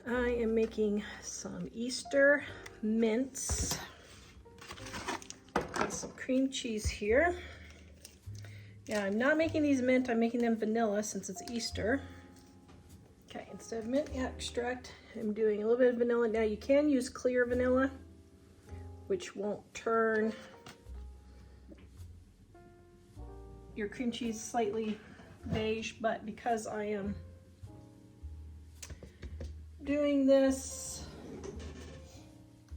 I am making some Easter mince. Got some cream cheese here. Yeah, I'm not making these mint, I'm making them vanilla since it's Easter. Okay, instead of mint extract, I'm doing a little bit of vanilla. Now you can use clear vanilla, which won't turn your cream cheese slightly beige, but because I am doing this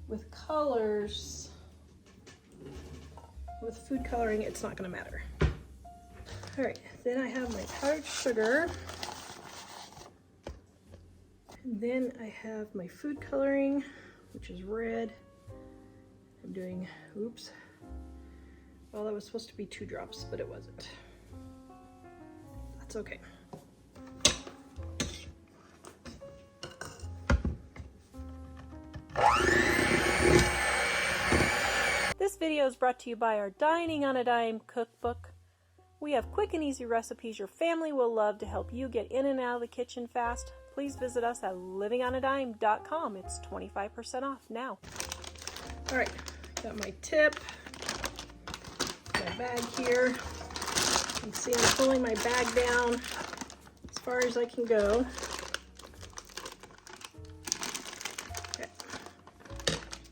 with colors, with food coloring, it's not gonna matter. All right, then I have my powdered sugar. And then I have my food coloring, which is red. I'm doing, oops. Well, that was supposed to be 2 drops, but it wasn't. That's okay. This video is brought to you by our Dining on a Dime cookbook. We have quick and easy recipes your family will love to help you get in and out of the kitchen fast. Please visit us at livingonadime.com. It's 25% off now. All right, got my tip, my bag here. You can see I'm pulling my bag down as far as I can go.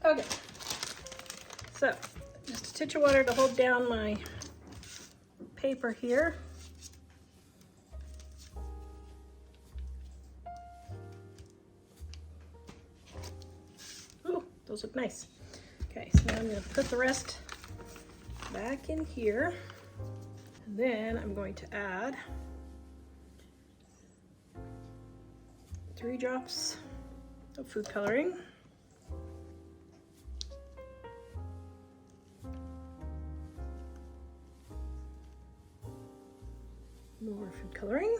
Okay, so just a titch of water to hold down my paper here. Ooh, those look nice. Okay, so now I'm going to put the rest back in here. And then I'm going to add 3 drops of food coloring. More food coloring.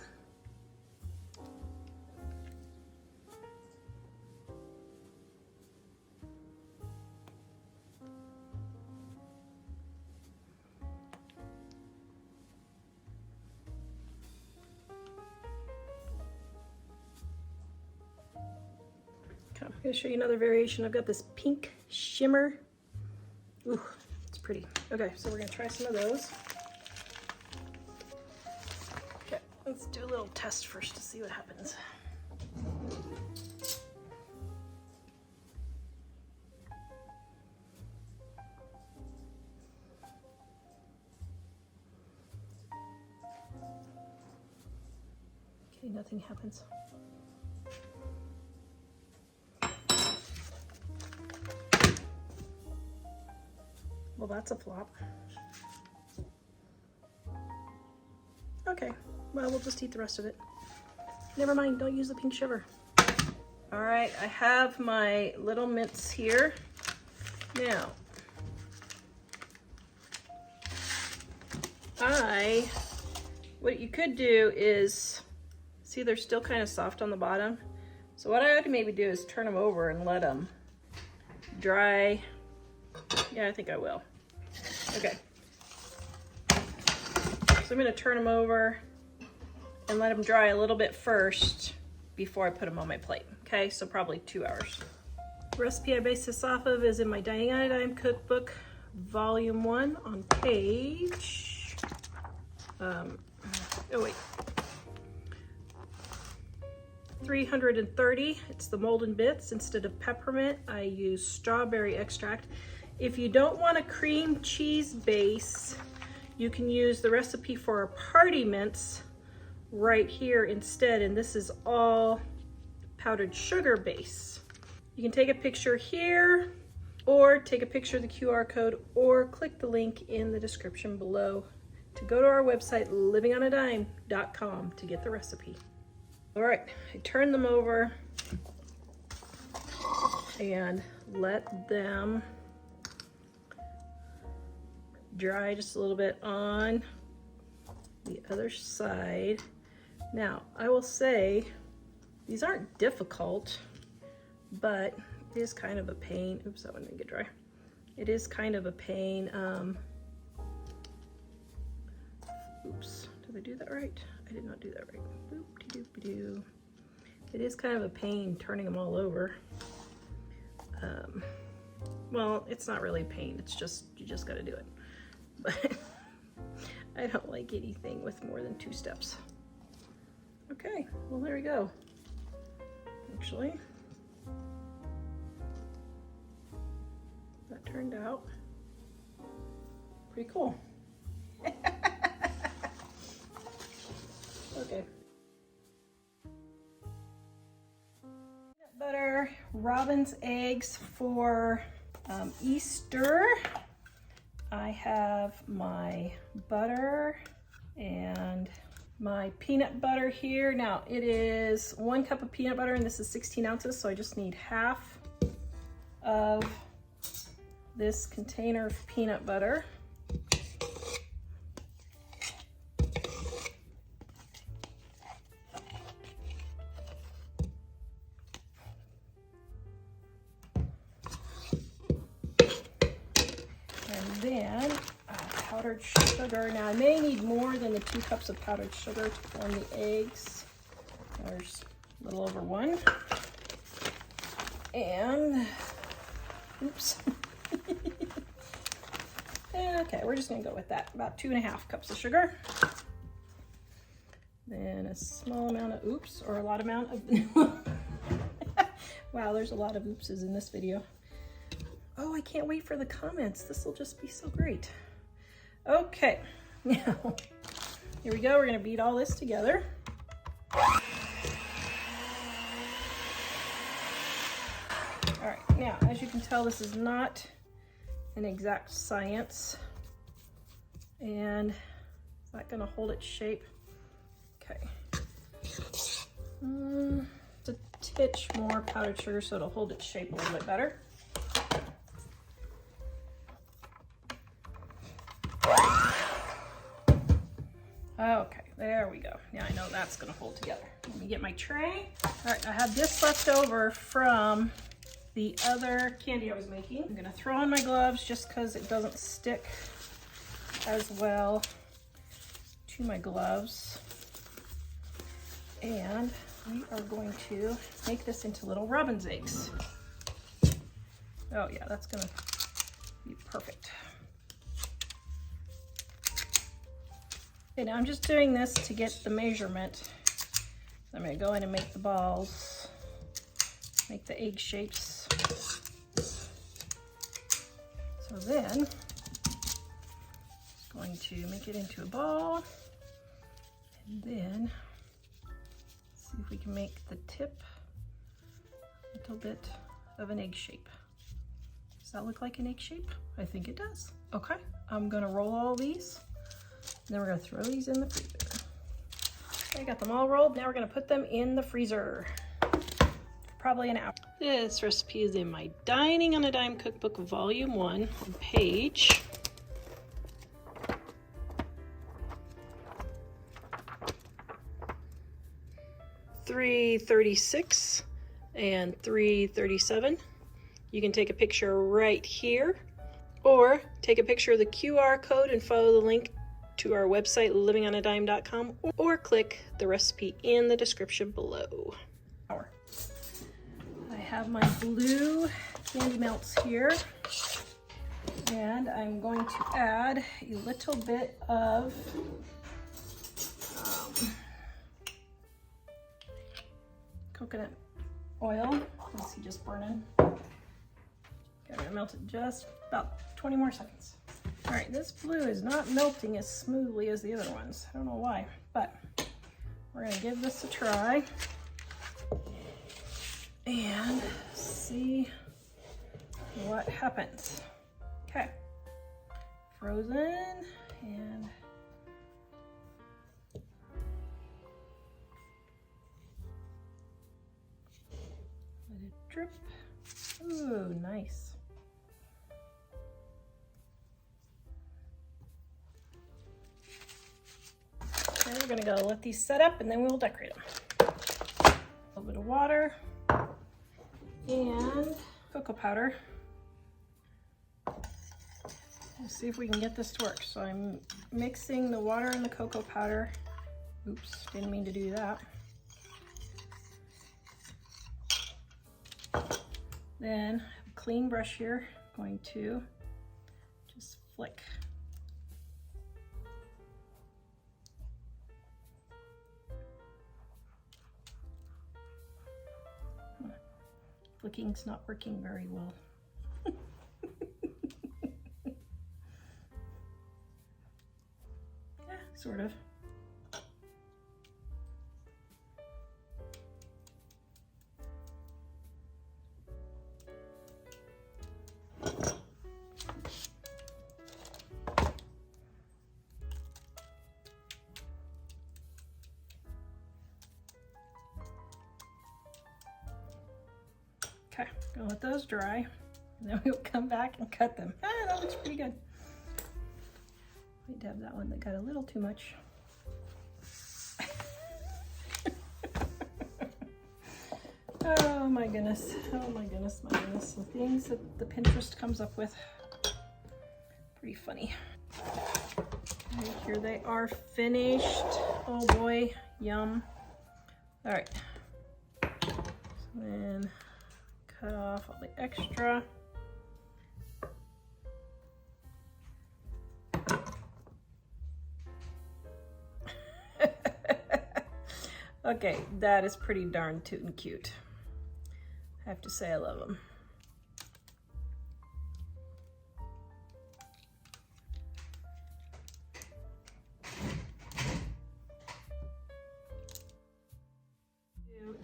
Okay, I'm going to show you another variation. I've got this pink shimmer. Ooh, it's pretty. Okay, so we're going to try some of those. Okay, let's do a little test first to see what happens. Okay, nothing happens. Well, that's a flop. Okay, well, we'll just eat the rest of it. Never mind, don't use the pink sugar. All right, I have my little mints here. Now, what you could do is, see they're still kind of soft on the bottom. So what I would maybe do is turn them over and let them dry. Yeah, I think I will. Okay. So I'm going to turn them over and let them dry a little bit first before I put them on my plate. Okay, so probably 2 hours. The recipe I base this off of is in my Dining on a Dime cookbook, volume 1 on page, 330. It's the Molden Bits. Instead of peppermint, I use strawberry extract. If you don't want a cream cheese base, you can use the recipe for our party mince right here instead, and this is all powdered sugar base. You can take a picture here, or take a picture of the QR code, or click the link in the description below to go to our website, livingonadime.com, to get the recipe. All right, I turn them over and let them dry just a little bit on the other side. Now, I will say these aren't difficult, but it is kind of a pain. Oops, that one didn't get dry. It is kind of a pain. Oops, did I do that right? I did not do that right. Boop-de-doop-de-doo. It is kind of a pain turning them all over. Well, it's not really a pain, it's just, you just gotta do it. But I don't like anything with more than 2 steps. Okay, well there we go. Actually, that turned out pretty cool. Okay. Peanut butter, robin's eggs for Easter. I have my butter and my peanut butter here. Now it is 1 cup of peanut butter and this is 16 ounces, so I just need half of this container of peanut butter. And then powdered sugar. Now I may need more than the 2 cups of powdered sugar to form the eggs. There's a little over 1. And, oops. Okay, we're just gonna go with that. About 2.5 cups of sugar. Then a small amount of oops, or a lot amount of vanilla. Wow, there's a lot of oopses in this video. Oh, I can't wait for the comments. This will just be so great. Okay, now, here we go. We're gonna beat all this together. All right, now, as you can tell, this is not an exact science, and it's not gonna hold its shape. Okay. It's a titch more powdered sugar so it'll hold its shape a little bit better. Okay, there we go. Now I know that's gonna hold together. Let me get my tray. All right, I have this left over from the other candy I was making. I'm gonna throw on my gloves just because it doesn't stick as well to my gloves. And we are going to make this into little robin's eggs. Oh yeah, that's gonna be perfect. Okay, now I'm just doing this to get the measurement. I'm gonna go in and make the balls, make the egg shapes. So then, just going to make it into a ball, and then see if we can make the tip a little bit of an egg shape. Does that look like an egg shape? I think it does. Okay, I'm gonna roll all these. And then we're gonna throw these in the freezer. Okay, got them all rolled. Now we're gonna put them in the freezer for probably an hour. This recipe is in my Dining on a Dime Cookbook Volume 1 on page 336 and 337. You can take a picture right here, or take a picture of the QR code and follow the link to our website, livingonadime.com, or click the recipe in the description below. I have my blue candy melts here, and I'm going to add a little bit of coconut oil. Let's see, just burning. Okay, I'm gonna melt it just about 20 more seconds. All right, this blue is not melting as smoothly as the other ones. I don't know why, but we're gonna give this a try and see what happens. Okay, frozen, and let it drip. Ooh, nice. Okay, we're gonna go let these set up and then we'll decorate them. A little bit of water and cocoa powder. We'll see if we can get this to work. So I'm mixing the water and the cocoa powder. Oops, didn't mean to do that. Then a clean brush here, I'm going to just flick. Flicking's not working very well. Yeah, sort of. Okay, gonna let those dry, and then we'll come back and cut them. Ah, that looks pretty good. Might have that one that got a little too much. Oh my goodness, oh my goodness, my goodness. The things that the Pinterest comes up with, pretty funny. Okay, here they are finished. Oh boy, yum. All right, so then cut off all the extra. Okay, that is pretty darn tootin' cute. I have to say I love them.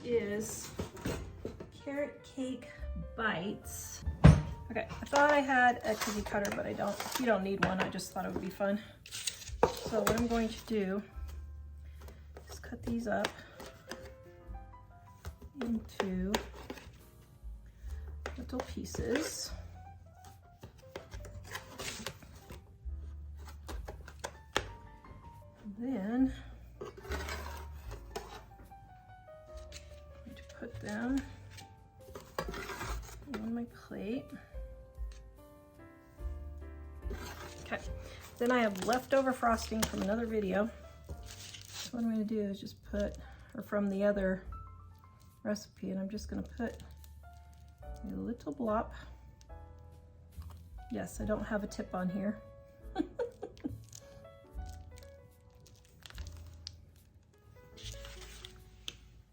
Is carrot cake bites. Okay, I thought I had a cookie cutter, but I don't. You don't need one. I just thought it would be fun. So what I'm going to do is cut these up into little pieces. And then I'm going to put them on my plate. Okay, then I have leftover frosting from another video. So what I'm going to do is just put, or from the other recipe, and I'm just going to put a little blop. Yes, I don't have a tip on here.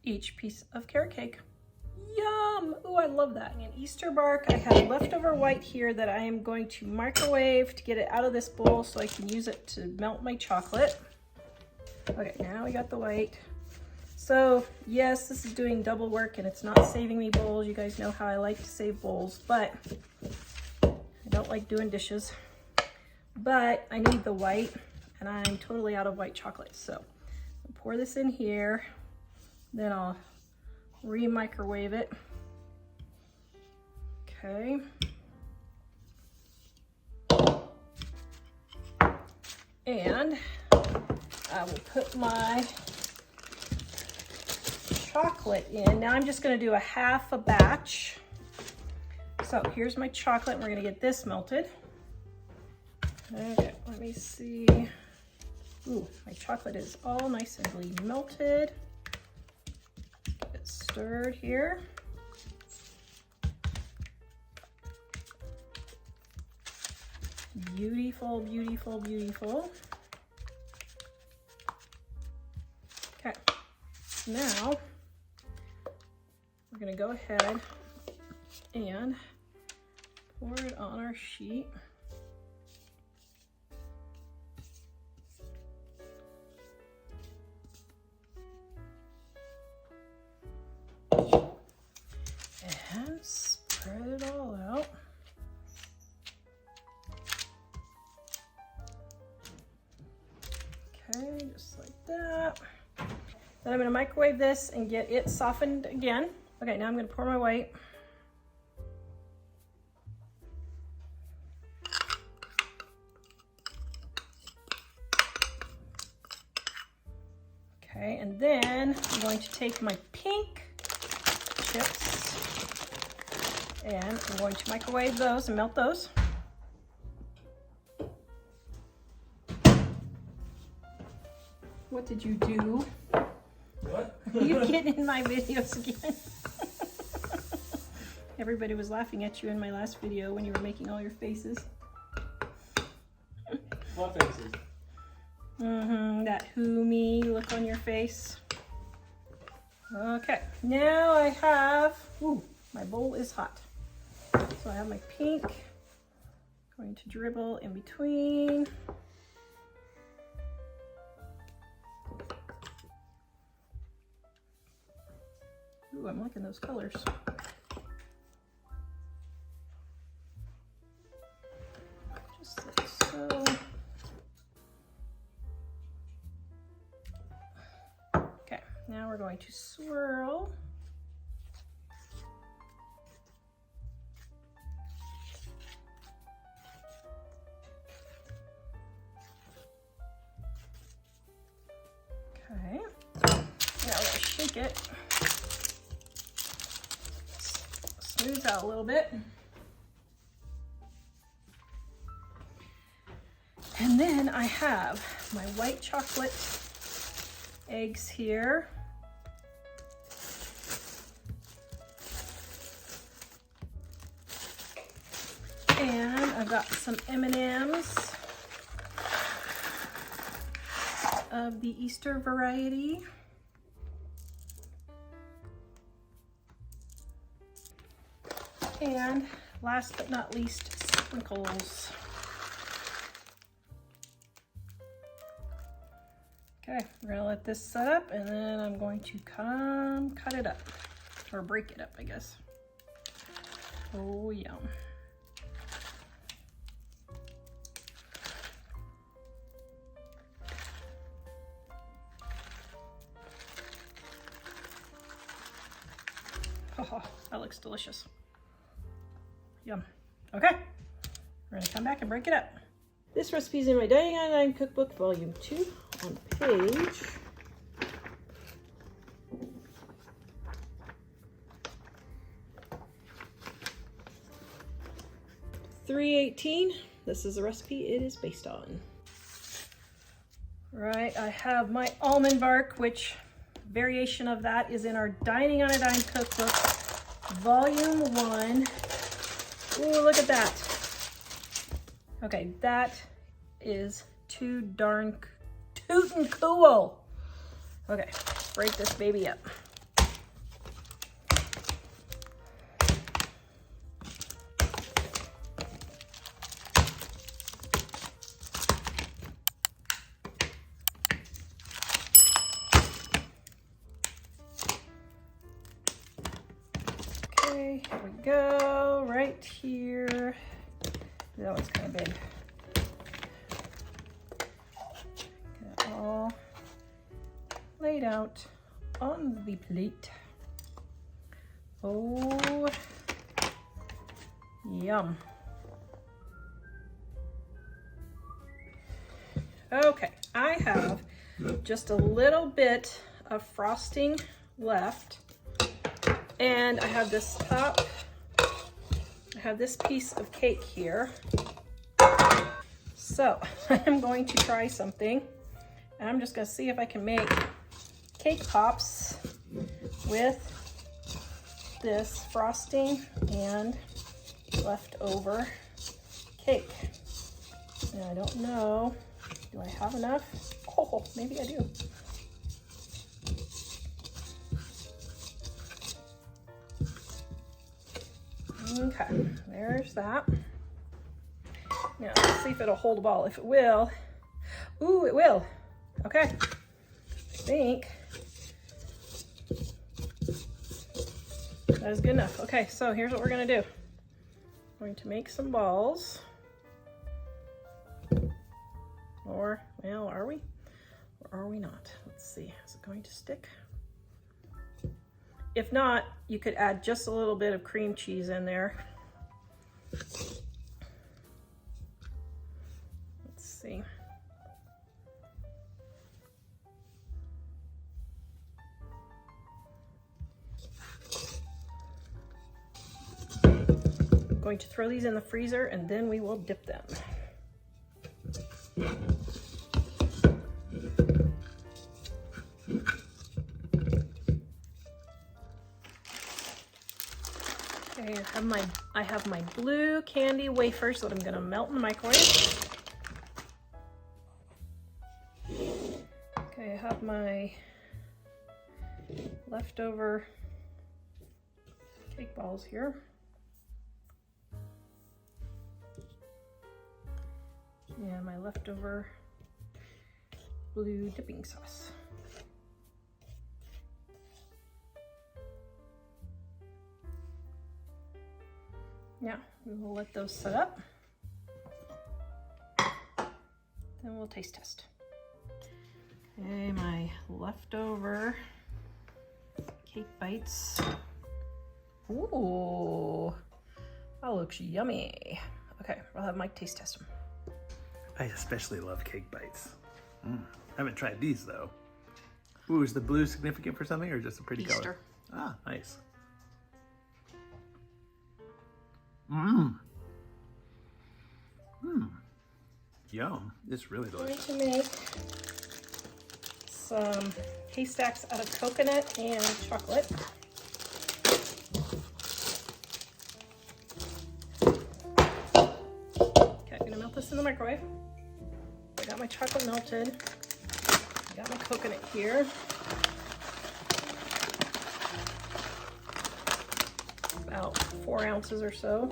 Each piece of carrot cake. Yum! Oh, I love that. And Easter bark, I have leftover white here that I am going to microwave to get it out of this bowl so I can use it to melt my chocolate. Okay, now we got the white. So yes, this is doing double work and it's not saving me bowls. You guys know how I like to save bowls, but I don't like doing dishes. But I need the white and I'm totally out of white chocolate. So I'll pour this in here, then I'll re-microwave it. Okay. And I will put my chocolate in. Now I'm just going to do a half a batch. So here's my chocolate, and we're going to get this melted. Okay, let me see. Ooh, my chocolate is all nicely melted. Get it stirred here. Beautiful, beautiful, beautiful. Okay, now we're going to go ahead and pour it on our sheet. And spread it all out. Okay, just like that. Then I'm going to microwave this and get it softened again. Okay, now I'm going to pour my white. Okay, and then I'm going to take my pink chips and I'm going to microwave those and melt those. What did you do? What? Are you getting in my videos again? Everybody was laughing at you in my last video when you were making all your faces. What faces? That who me look on your face. Okay, now I have, ooh, my bowl is hot. So I have my pink, going to dribble in between. Ooh, I'm liking those colors. Just like so. Okay, now we're going to swirl. Okay, now we're going to shake it. Smooth out a little bit. And then I have my white chocolate eggs here. And I've got some M&Ms of the Easter variety. And last but not least, sprinkles. Okay, we're gonna let this set up and then I'm going to come cut it up, or break it up, I guess. Oh, yum. Oh, that looks delicious. Yum. Okay, we're gonna come back and break it up. This recipe is in my Dining on a Dime Cookbook, Volume 2, on page 318. This is the recipe it is based on. Right, I have my almond bark, which variation of that is in our Dining on a Dime Cookbook, Volume 1. Ooh, look at that. Okay, that is too darn tootin' cool. Okay, break this baby up. Okay, here we go, right here. That one's kind of big. Get it all laid out on the plate. Oh, yum. Okay, I have just a little bit of frosting left. And I have this top, I have this piece of cake here. So I'm going to try something. And I'm just gonna see if I can make cake pops with this frosting and leftover cake. And I don't know, do I have enough? Oh, maybe I do. Okay, there's that. Now, let's see if it'll hold a ball. If it will, ooh, it will. Okay, I think that is good enough. Okay, so here's what we're gonna do. We're going to make some balls. Or, well, are we? Or are we not? Let's see, is it going to stick? If not, you could add just a little bit of cream cheese in there. Let's see. I'm going to throw these in the freezer and then we will dip them. Okay, I have my blue candy wafers that I'm gonna melt in the microwave. Okay, I have my leftover cake balls here. And my leftover blue dipping sauce. Now, we will let those set up. Then we'll taste test. Okay, my leftover cake bites. Ooh, that looks yummy. Okay, I'll have Mike taste test them. I especially love cake bites. I haven't tried these though. Ooh, is the blue significant for something or just a pretty Easter. color? Ah, nice. Yum. It's really I'm going delicious. to make some haystacks out of coconut and chocolate. Okay, I'm gonna melt this in the microwave. I got my chocolate melted. I got my coconut here. About 4 ounces or so.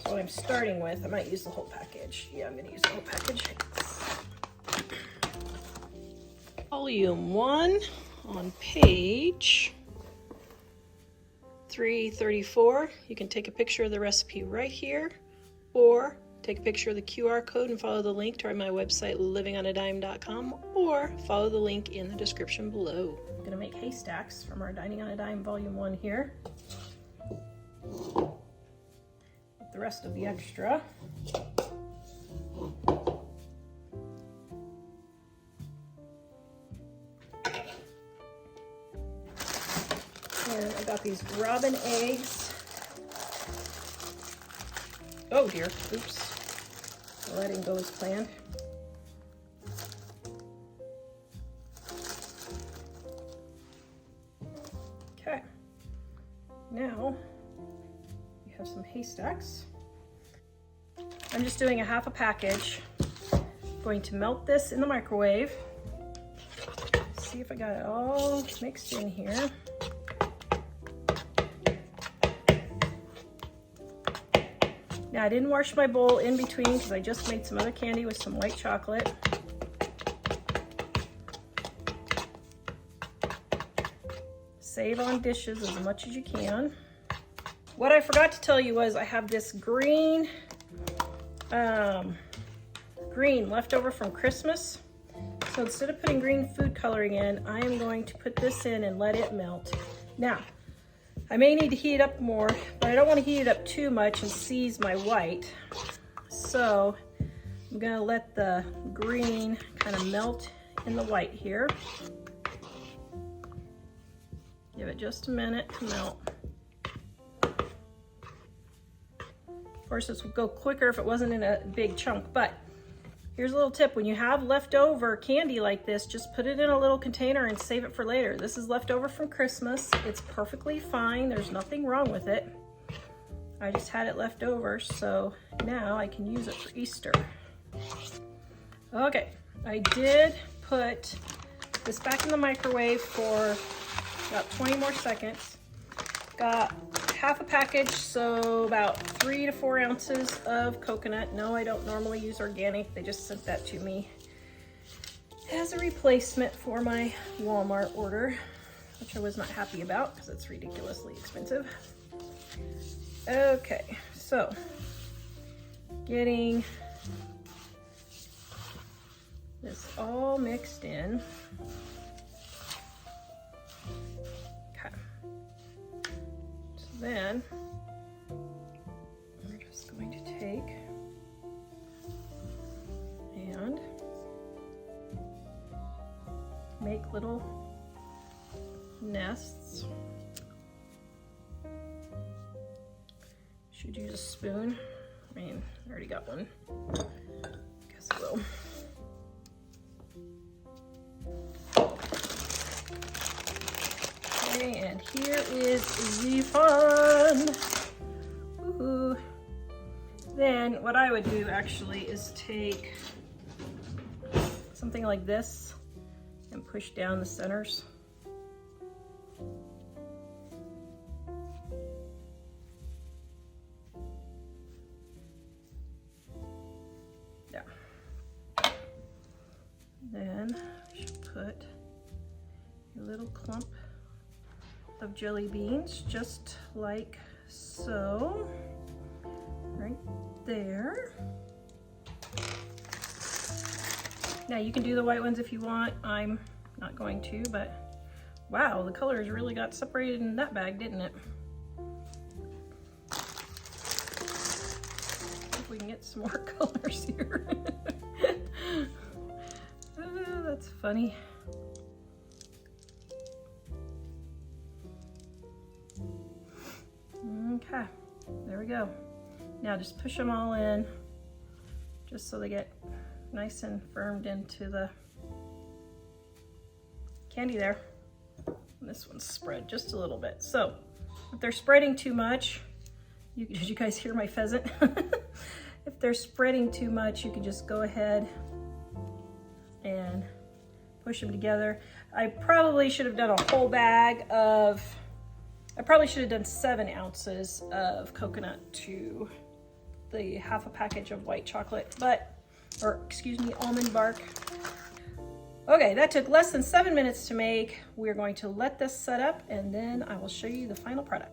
So what I'm starting with, I might use the whole package. Yeah, I'm gonna use the whole package. Volume 1 on page 334. You can take a picture of the recipe right here, or take a picture of the QR code and follow the link to my website, livingonadime.com, or follow the link in the description below. I'm gonna make haystacks from our Dining on a Dime Volume 1 here. With the rest of the extra. And I got these robin eggs. Oh dear, oops. Well, that didn't go as planned. Okay, now we have some haystacks. I'm just doing a half a package. I'm going to melt this in the microwave. See if I got it all mixed in here. Now I didn't wash my bowl in between because I just made some other candy with some white chocolate. Save on dishes as much as you can. What I forgot to tell you was I have this green left over from Christmas. So instead of putting green food coloring in, I am going to put this in and let it melt. Now, I may need to heat it up more, but I don't want to heat it up too much and seize my white. So I'm gonna let the green kind of melt in the white here. Give it just a minute to melt. Of course, this would go quicker if it wasn't in a big chunk, but here's a little tip. When you have leftover candy like this, just put it in a little container and save it for later. This is leftover from Christmas. It's perfectly fine. There's nothing wrong with it. I just had it left over, so now I can use it for Easter. Okay, I did put this back in the microwave for about 20 more seconds. Got half a package, so about 3 to 4 ounces of coconut. No, I don't normally use organic. They just sent that to me as a replacement for my Walmart order, which I was not happy about because it's ridiculously expensive. Okay, so getting this all mixed in. Okay. So then we're just going to take and make little nests. Should use a spoon. I mean, I already got one. Guess I will. Okay, and here is the fun. Then what I would do actually is take something like this and push down the centers. Yeah. Then you should put a little clump of jelly beans, just like so, right there. Now you can do the white ones if you want. I'm not going to, but wow, the colors really got separated in that bag, didn't it? If we can get some more colors here. That's funny. Okay, there we go. Now just push them all in, just so they get nice and firmed into the candy there. And this one's spread just a little bit. So if they're spreading too much, did you guys hear my pheasant? If they're spreading too much, you can just go ahead and push them together. I probably should have done a whole bag of, I probably should have done 7 ounces of coconut to the half a package of white chocolate, or excuse me, almond bark. Okay, that took less than 7 minutes to make. We're going to let this set up and then I will show you the final product.